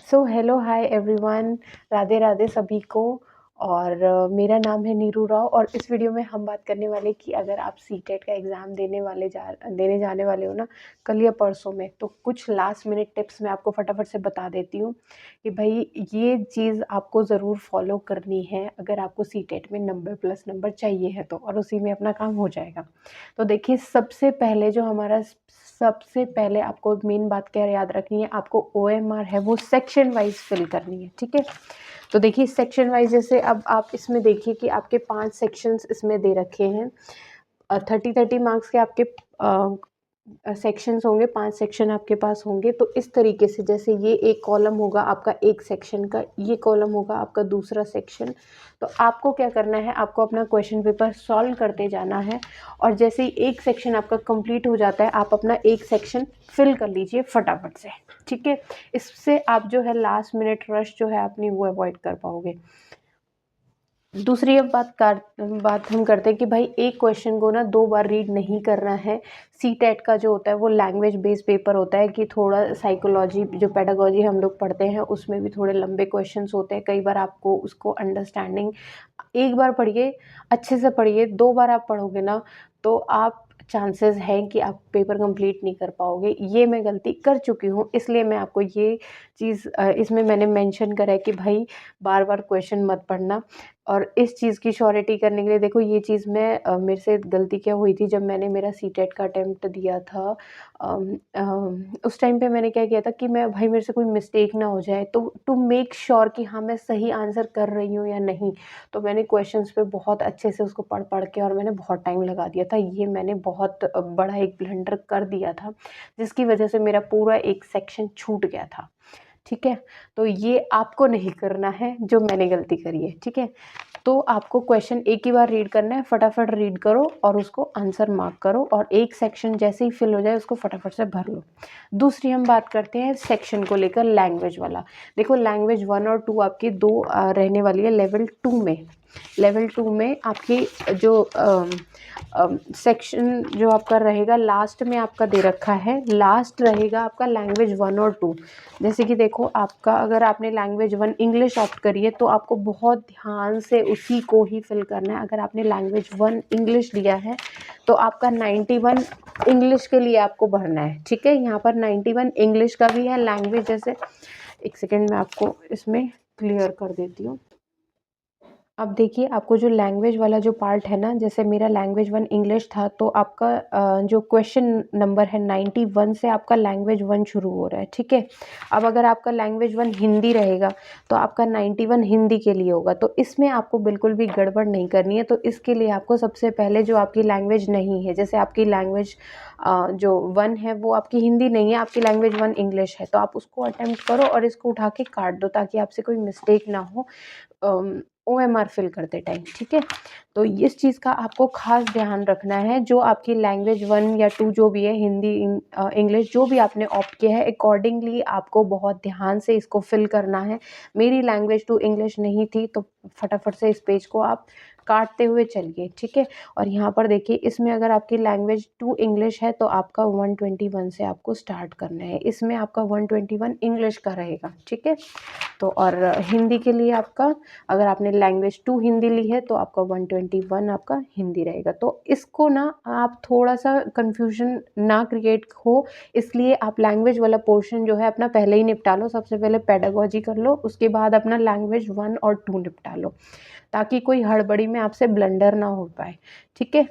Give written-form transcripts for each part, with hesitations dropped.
So hello hi everyone, Radhe Radhe सभी को। और मेरा नाम है नीरू राव और इस वीडियो में हम बात करने वाले कि अगर आप सीटेट का एग्ज़ाम देने जाने वाले हो ना, कल या परसों में, तो कुछ लास्ट मिनट टिप्स मैं आपको फटाफट से बता देती हूँ कि भाई ये चीज़ आपको ज़रूर फॉलो करनी है अगर आपको सीटेट में 90+ नंबर चाहिए है तो, और उसी में अपना काम हो जाएगा। तो देखिए, सबसे पहले आपको मेन बात क्या याद रखनी है, आपको ओएमआर है वो सेक्शन वाइज फिल करनी है, ठीक है। तो देखिए सेक्शन वाइज, जैसे अब आप इसमें देखिए कि आपके 5 सेक्शंस इसमें दे रखे हैं। 30-30 मार्क्स के आपके सेक्शंस होंगे, 5 सेक्शन आपके पास होंगे। तो इस तरीके से, जैसे ये एक कॉलम होगा आपका एक सेक्शन का, ये कॉलम होगा आपका दूसरा सेक्शन। तो आपको क्या करना है, आपको अपना क्वेश्चन पेपर सॉल्व करते जाना है और जैसे ही एक सेक्शन आपका कंप्लीट हो जाता है, आप अपना एक सेक्शन फिल कर लीजिए फटाफट से, ठीक है। इससे आप जो है लास्ट मिनट रश जो है अपनी वो अवॉइड कर पाओगे। दूसरी अब बात हम करते हैं कि भाई एक क्वेश्चन को ना 2 बार रीड नहीं करना है। सीटेट का जो होता है वो लैंग्वेज बेस्ड पेपर होता है कि थोड़ा साइकोलॉजी, जो पेडागोजी हम लोग पढ़ते हैं उसमें भी थोड़े लंबे क्वेश्चंस होते हैं। कई बार आपको उसको अंडरस्टैंडिंग, एक बार पढ़िए, अच्छे से पढ़िए, 2 बार आप पढ़ोगे ना तो आप चांसेस हैं कि आप पेपर कंप्लीट नहीं कर पाओगे। ये मैं गलती कर चुकी हूँ, इसलिए मैं आपको ये चीज़ इसमें मैंने मेंशन करा है कि भाई बार-बार क्वेश्चन मत पढ़ना। और इस चीज़ की श्योरिटी करने के लिए देखो, ये चीज़ मेरे से गलती क्या हुई थी, जब मैंने मेरा सीटेट का अटेम्प्ट दिया था। उस टाइम पे मैंने क्या किया था कि मैं भाई मेरे से कोई मिस्टेक ना हो जाए, तो टू मेक श्योर कि हाँ मैं सही आंसर कर रही हूँ या नहीं, तो मैंने क्वेश्चंस पे बहुत अच्छे से उसको पढ़ के, और मैंने बहुत टाइम लगा दिया था। ये मैंने बहुत बड़ा एक ब्लंडर कर दिया था, जिसकी वजह से मेरा पूरा एक सेक्शन छूट गया था, ठीक है। तो ये आपको नहीं करना है जो मैंने गलती करी है, ठीक है। तो आपको क्वेश्चन एक ही बार रीड करना है, फटाफट रीड करो और उसको आंसर मार्क करो, और एक सेक्शन जैसे ही फिल हो जाए उसको फटाफट से भर लो। दूसरी हम बात करते हैं सेक्शन को लेकर, लैंग्वेज वाला। देखो लैंग्वेज 1 और 2 आपकी दो रहने वाली है लेवल 2 में। लेवल 2 में आपकी जो सेक्शन जो आपका रहेगा, लास्ट में आपका दे रखा है, लास्ट रहेगा आपका लैंग्वेज 1 और 2। जैसे कि देखो, आपका अगर आपने लैंग्वेज 1 इंग्लिश ऑप्ट करी है तो आपको बहुत ध्यान से उसी को ही फिल करना है। अगर आपने लैंग्वेज 1 इंग्लिश लिया है तो आपका 91 इंग्लिश के लिए आपको भरना है, ठीक है। यहाँ पर 91 इंग्लिश का भी है लैंग्वेज। जैसे एक सेकेंड में आपको इसमें क्लियर कर देती हूँ। अब देखिए, आपको जो लैंग्वेज वाला जो पार्ट है ना, जैसे मेरा लैंग्वेज 1 इंग्लिश था, तो आपका जो क्वेश्चन नंबर है 91 से आपका लैंग्वेज 1 शुरू हो रहा है, ठीक है। अब अगर आपका लैंग्वेज 1 हिंदी रहेगा तो आपका 91 हिंदी के लिए होगा। तो इसमें आपको बिल्कुल भी गड़बड़ नहीं करनी है। तो इसके लिए आपको सबसे पहले, जो आपकी लैंग्वेज नहीं है, जैसे आपकी लैंग्वेज जो 1 है वो आपकी हिंदी नहीं है, आपकी लैंग्वेज 1 इंग्लिश है, तो आप उसको अटेम्प्ट करो और इसको उठा के काट दो, ताकि आपसे कोई मिस्टेक ना हो ओएमआर फिल करते टाइम, ठीक है। तो इस चीज़ का आपको खास ध्यान रखना है। जो आपकी लैंग्वेज 1 या 2 जो भी है, हिंदी, इंग्लिश, जो भी आपने ऑप्ट किया है, अकॉर्डिंगली आपको बहुत ध्यान से इसको फिल करना है। मेरी लैंग्वेज 2 इंग्लिश नहीं थी, तो फटाफट से इस पेज को आप काटते हुए चलिए, ठीक है। और यहाँ पर देखिए, इसमें अगर आपकी लैंग्वेज 2 इंग्लिश है तो आपका 121 से आपको स्टार्ट करना है। इसमें आपका 121 इंग्लिश का रहेगा, ठीक है। तो और हिंदी के लिए आपका, अगर आपने लैंग्वेज 2 हिंदी ली है तो आपका 121 आपका हिंदी रहेगा। तो इसको ना आप थोड़ा-सा कन्फ्यूजन ना क्रिएट हो, इसलिए आप लैंग्वेज वाला पोर्शन जो है अपना पहले ही निपटा लो। सबसे पहले पेडागोजी कर लो, उसके बाद अपना लैंग्वेज 1 और 2 निपटा लो, ताकि कोई हड़बड़ी में आपसे ब्लंडर ना हो पाए, ठीक है।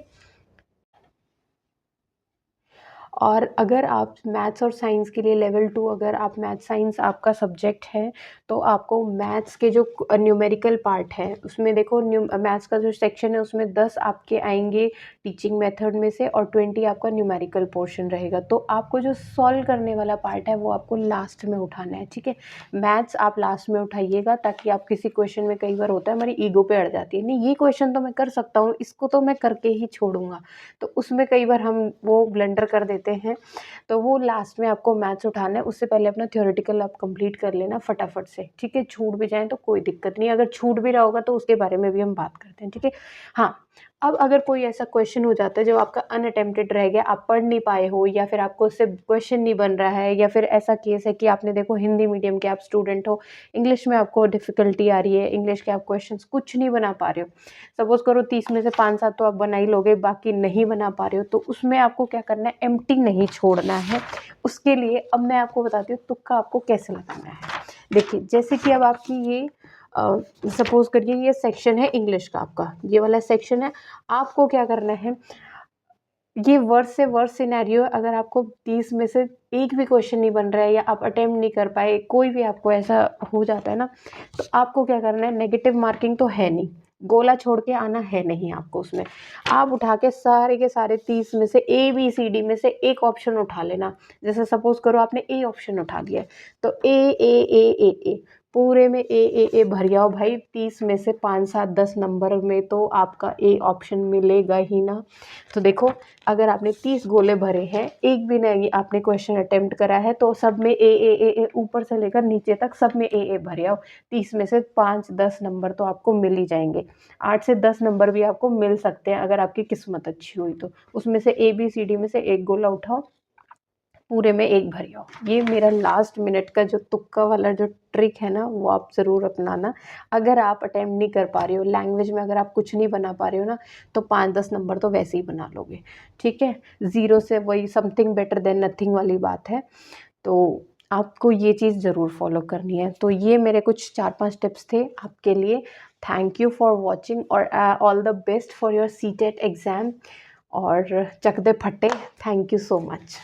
और अगर आप मैथ्स और साइंस के लिए लेवल 2, अगर आप मैथ्स साइंस आपका सब्जेक्ट है, तो आपको मैथ्स के जो न्यूमेरिकल पार्ट है, उसमें देखो मैथ्स का जो सेक्शन है उसमें 10 आपके आएंगे टीचिंग मेथड में से, और 20 आपका न्यूमेरिकल पोर्शन रहेगा। तो आपको जो सॉल्व करने वाला पार्ट है वो आपको लास्ट में उठाना है, ठीक है। मैथ्स आप लास्ट में उठाइएगा, ताकि आप किसी क्वेश्चन में, कई बार होता है हमारी ईगो पे अड़ जाती है, नहीं ये क्वेश्चन तो मैं कर सकता हूँ, इसको तो मैं करके ही छोड़ूंगा, तो उसमें कई बार हम वो ब्लंडर कर देते हैं। तो वो लास्ट में आपको मैथ्स उठाना है। उससे पहले अपना थ्योरेटिकल आप कंप्लीट कर लेना फटाफट से, ठीक है। छूट भी जाए तो कोई दिक्कत नहीं, अगर छूट भी रहा होगा तो उसके बारे में भी हम बात करते हैं, ठीक है। हाँ, अब अगर कोई ऐसा क्वेश्चन हो जाता है जो आपका अनअटेम्प्टेड रह गया, आप पढ़ नहीं पाए हो या फिर आपको उससे क्वेश्चन नहीं बन रहा है, या फिर ऐसा केस है कि आपने देखो हिंदी मीडियम के आप स्टूडेंट हो, इंग्लिश में आपको डिफ़िकल्टी आ रही है, इंग्लिश के आप क्वेश्चंस कुछ नहीं बना पा रहे हो, सपोज़ करो 30 में से 5-7 तो आप बना ही लोगे, बाकी नहीं बना पा रहे हो, तो उसमें आपको क्या करना है, एम्प्टी नहीं छोड़ना है। उसके लिए अब मैं आपको बताती हूँ तुक्का आपको कैसे लगाना है। देखिए, जैसे कि अब आपकी ये सपोज़ करिए ये सेक्शन है इंग्लिश का, आपका ये वाला सेक्शन है, आपको क्या करना है, ये वर्स्ट से वर्स्ट सिनेरियो, अगर आपको 30 में से एक भी क्वेश्चन नहीं बन रहा है या आप अटेम्प्ट नहीं कर पाए, कोई भी आपको ऐसा हो जाता है ना, तो आपको क्या करना है, नेगेटिव मार्किंग तो है नहीं, गोला छोड़ के आना है नहीं आपको उसमें, आप उठा के सारे 30 में से ABCD में से एक ऑप्शन उठा लेना। जैसे सपोज करो आपने ए ऑप्शन उठा लिया है, तो ए पूरे में ए भर जाओ भाई, 30 में से 5, 7, 10 नंबर में तो आपका ए ऑप्शन मिलेगा ही ना। तो देखो, अगर आपने 30 गोले भरे हैं, एक भी नहीं आपने क्वेश्चन अटेम्प्ट करा है, तो सब में ए ऊपर से लेकर नीचे तक सब में ए भरे आओ। 30 में से 5-10 नंबर तो आपको मिल ही जाएंगे, 8 से 10 नंबर भी आपको मिल सकते हैं अगर आपकी किस्मत अच्छी हुई तो। उसमें से ABCD में से एक गोला उठाओ, पूरे में एक भर आओ। ये मेरा लास्ट मिनट का जो तुक्का वाला जो ट्रिक है ना, वो आप ज़रूर अपनाना। अगर आप अटेम्प्ट नहीं कर पा रहे हो, लैंग्वेज में अगर आप कुछ नहीं बना पा रहे हो ना, तो 5-10 नंबर तो वैसे ही बना लोगे, ठीक है। 0 से वही समथिंग बेटर देन नथिंग वाली बात है। तो आपको ये चीज़ ज़रूर फॉलो करनी है। तो ये मेरे कुछ 4-5 टिप्स थे आपके लिए। थैंक यू फॉर वॉचिंग, और all the best for your CTET exam, और चक दे फटे। Thank you so much.